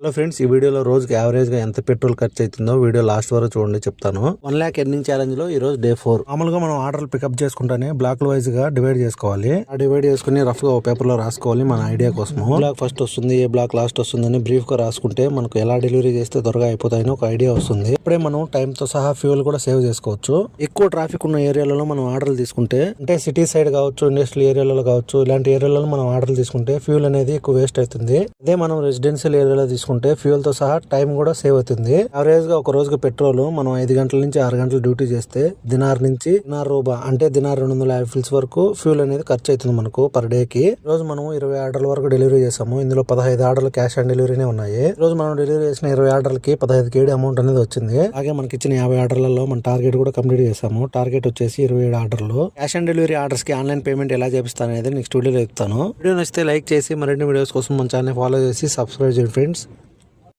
Hello friends, ఈ వీడియోలో రోజుకి యావరేజ్ గా ఎంత పెట్రోల్ ఖర్చు అవుతుందో వీడియో లాస్ట్ వరకు చూడండి చెప్తాను. 1 lakh ఎర్నింగ్ ఛాలెంజ్ లో ఈ రోజు డే 4. మామూలుగా మనం ఆర్డర్లు పికప్ చేసుకుంటానే బ్లాక్ వైజ్ గా డివైడ్ చేసుకోవాలి. ఆ డివైడ్ చేసుకుని రఫ్ గా ఒక పేపర్ లో రాసుకోవాలి మన ఐడియా కోసం. బ్లాక్ ఫస్ట్ వస్తుంది, ఏ బ్లాక్ లాస్ట్ వస్తుందని బ్రీఫ్ గా రాసుకుంటే మనకు ఎలా డెలివరీ చేస్తే త్వరగా అయిపోతాయని ఒక ఐడియా వస్తుంది. ఇప్పుడే మనం టైం తో సహా ఫ్యూల్ కూడా సేవ్ చేసుకోవచ్చు. ఎక్కువ ట్రాఫిక్ ఉన్న ఏరియాలలో మనం ఆర్డర్లు తీసుకుంటే, అంటే సిటీ సైడ్ కావచ్చు, ఇండస్ట్రియల్ ఏరియాలలో కావచ్చు, ఇలాంటి ఏరియాలలో మనం ఆర్డర్లు తీసుకుంటే ఫ్యూల్ అనేది ఎక్కువ వేస్ట్ అవుతుంది. అదే మనం రెసిడెన్షియల్ ఏరియాలో తీసుకుంటే ఫ్యూల్ తో సహా టైం కూడా సేవ్ అవుతుంది. యావరేజ్ గా ఒక రోజుకి పెట్రోల్ మనం 5 గంటల నుంచి 6 గంటలు డ్యూటీ చేస్తే దినార్ నుంచి దినార్ రూబా అంటే దినార్ 250 ఫిల్స్ వరకు ఫ్యూల్ అనేది ఖర్చు అవుతుంది మనకు పర్ డే కి. రోజు మనం 20 ఆర్డర్ల వరకు డెలివరీ చేసాము. ఇందులో 15 ఆర్డర్లు క్యాష్ ఆన్ డెలివరీనే ఉన్నాయి. రోజు మనం డెలివరీ చేసిన 20 ఆర్డర్లకి 15 KD అమౌంట్ అనేది వచ్చింది. అలాగే మనకి ఇచ్చిన 50 ఆర్డర్లలో మన టార్గెట్ కూడా కంప్లీట్ చేసాము. టార్గెట్ వచ్చేసి 27 ఆర్డర్లు. క్యాష్ ఆన్ డెలివరీ ఆర్డర్స్ కి ఆన్లైన్ పేమెంట్ ఎలా చేపిస్తాను అనేది నెక్స్ట్ వీడియోలో చెప్తాను. వీడియో నచ్చితే లైక్ చేసి మరిన్ని వీడియోస్ కోసం మన ఛానల్ ఫాలో చేసి సబ్స్క్రైబ్ చేయండి ఫ్రెండ్స్.